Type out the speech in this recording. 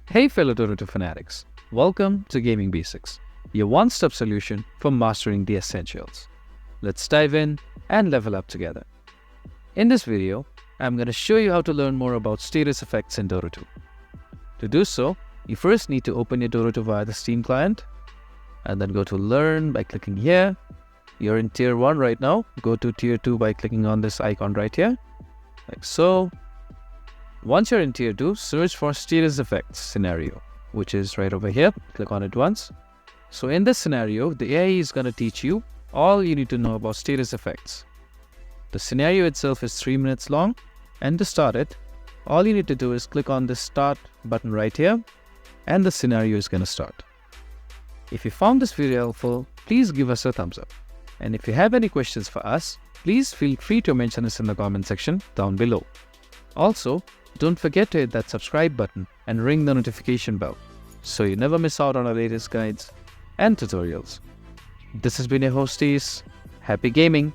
Hey fellow Dota fanatics, welcome to Gaming Basics, your one-stop solution for mastering the essentials. Let's dive in and level up together. In this video, I'm going to show you how to learn more about status effects in Dota 2. To do so, you first need to open your Dota 2 via the Steam client, and then go to Learn by clicking here. You're in Tier 1 right now, go to Tier 2 by clicking on this icon right here, like so. Once you're in Tier 2, search for Status Effects scenario, which is right over here. Click on it once. So in this scenario, the AI is going to teach you all you need to know about status effects. The scenario itself is 3 minutes long, and to start it, all you need to do is click on the Start button right here, and the scenario is going to start. If you found this video helpful, please give us a thumbs up. And if you have any questions for us, please feel free to mention us in the comment section down below. Also, don't forget to hit that subscribe button and ring the notification bell so you never miss out on our latest guides and tutorials. This has been your host, Ace. Happy gaming!